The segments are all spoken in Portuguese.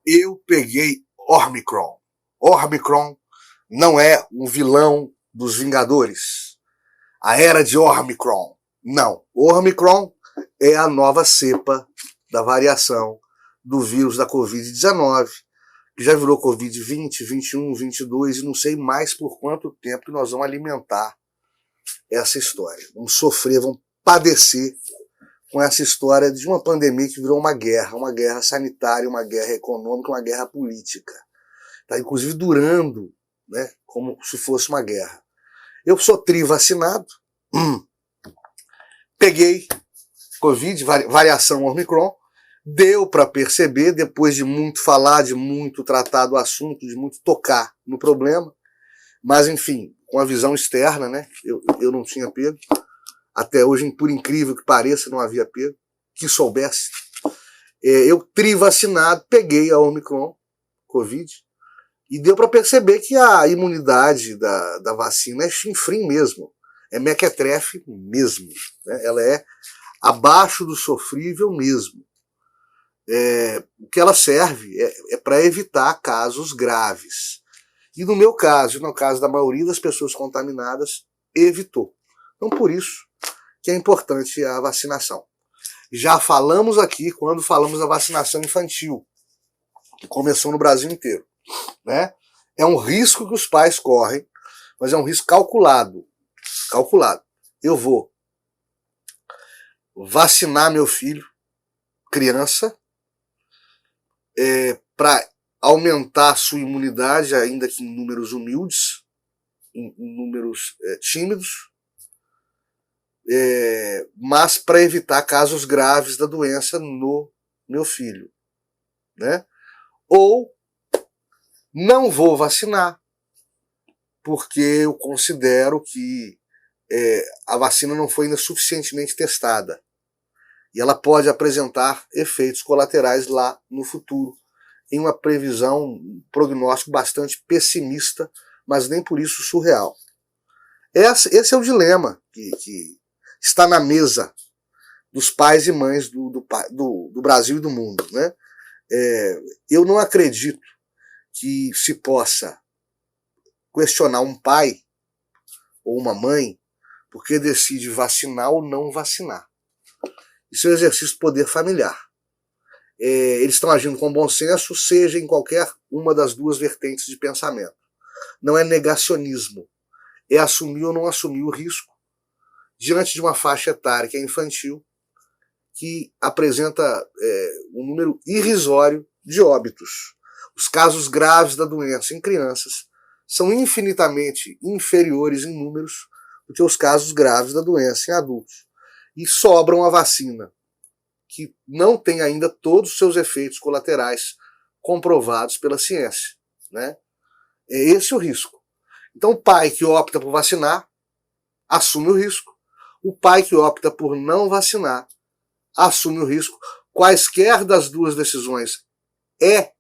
Eu peguei Omicron. Omicron não é um vilão dos Vingadores. A era de Omicron. Não. Omicron é a nova cepa da variação do vírus da Covid-19, que já virou Covid-20, 21, 22 e não sei mais por quanto tempo que nós vamos alimentar essa história. Vamos sofrer, vamos padecer com essa história de uma pandemia que virou uma guerra sanitária, uma guerra econômica, uma guerra política. Está inclusive durando, né, como se fosse uma guerra. Eu sou tri-vacinado, peguei Covid, variação Omicron, deu para perceber, depois de muito falar, de muito tratar do assunto, de muito tocar no problema, mas enfim, com a visão externa, né, eu não tinha pego. Até hoje, por incrível que pareça, não havia pego, que soubesse. Eu tri-vacinado, peguei a Omicron, Covid, e deu para perceber que a imunidade da vacina é chinfrim mesmo, é mequetrefe mesmo, né? Ela é abaixo do sofrível mesmo. O que ela serve é para evitar casos graves. E no meu caso, e no caso da maioria das pessoas contaminadas, evitou. Então, por isso que é importante a vacinação. Já falamos aqui quando falamos da vacinação infantil, que começou no Brasil inteiro, né? É um risco que os pais correm, mas é um risco calculado. Calculado. Eu vou vacinar meu filho, criança, para aumentar a sua imunidade, ainda que em números humildes, em números tímidos, mas para evitar casos graves da doença no meu filho, né? Ou não vou vacinar, porque eu considero que a vacina não foi ainda suficientemente testada e ela pode apresentar efeitos colaterais lá no futuro, em uma previsão, um prognóstico bastante pessimista, mas nem por isso surreal. Esse é o dilema que está na mesa dos pais e mães do Brasil e do mundo, né? Eu não acredito que se possa questionar um pai ou uma mãe porque decide vacinar ou não vacinar. Isso é um exercício de poder familiar. Eles estão agindo com bom senso, seja em qualquer uma das duas vertentes de pensamento. Não é negacionismo. É assumir ou não assumir o risco diante de uma faixa etária que é infantil, que apresenta um número irrisório de óbitos. Os casos graves da doença em crianças são infinitamente inferiores em números do que os casos graves da doença em adultos. E sobram a vacina, que não tem ainda todos os seus efeitos colaterais comprovados pela ciência, né? É esse o risco. Então o pai que opta por vacinar assume o risco. O pai que opta por não vacinar assume o risco. Quaisquer das duas decisões é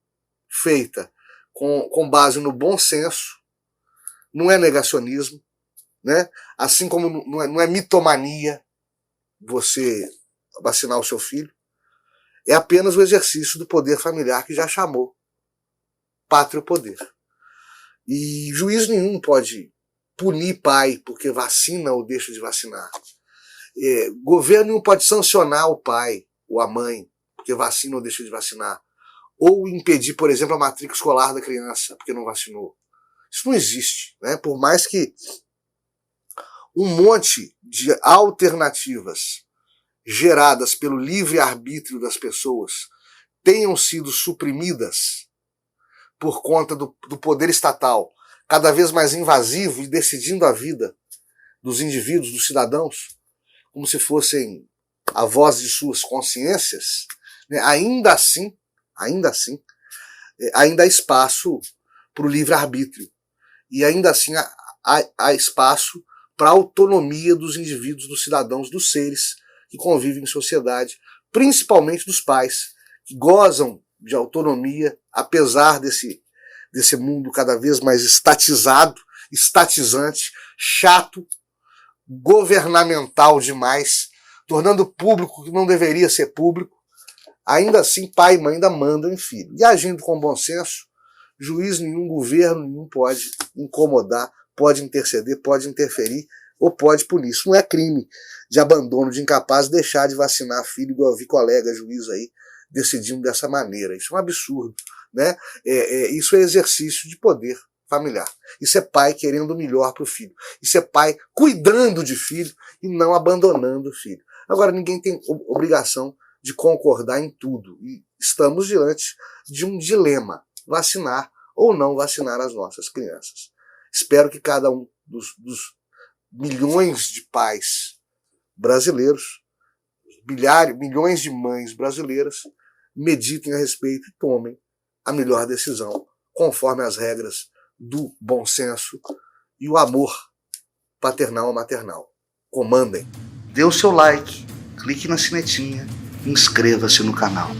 feita com base no bom senso, não é negacionismo, né? Assim como não é mitomania você vacinar o seu filho, é apenas o exercício do poder familiar que já chamou pátrio poder. E juiz nenhum pode punir pai porque vacina ou deixa de vacinar. Governo nenhum pode sancionar o pai ou a mãe porque vacina ou deixa de vacinar. Ou impedir, por exemplo, a matrícula escolar da criança porque não vacinou. Isso não existe, né? Por mais que um monte de alternativas geradas pelo livre-arbítrio das pessoas tenham sido suprimidas por conta do poder estatal cada vez mais invasivo e decidindo a vida dos indivíduos, dos cidadãos, como se fossem a voz de suas consciências, né? Ainda assim, ainda há espaço para o livre-arbítrio. E ainda assim há espaço para a autonomia dos indivíduos, dos cidadãos, dos seres que convivem em sociedade, principalmente dos pais, que gozam de autonomia, apesar desse mundo cada vez mais estatizado, estatizante, chato, governamental demais, tornando público o que não deveria ser público, ainda assim pai e mãe ainda mandam em filho. E agindo com bom senso, juiz nenhum, governo nenhum pode incomodar, pode interceder, pode interferir ou pode punir. Isso não é crime de abandono, de incapaz deixar de vacinar filho, igual eu vi colega juiz aí decidindo dessa maneira. Isso é um absurdo, né? Isso é exercício de poder familiar. Isso é pai querendo o melhor para o filho. Isso é pai cuidando de filho e não abandonando o filho. Agora, ninguém tem obrigação de concordar em tudo. E estamos diante de um dilema: vacinar ou não vacinar as nossas crianças. Espero que cada um dos milhões de pais brasileiros, milhões de mães brasileiras, meditem a respeito e tomem a melhor decisão, conforme as regras do bom senso e o amor paternal ou maternal. Comandem. Dê o seu like, clique na sinetinha e inscreva-se no canal.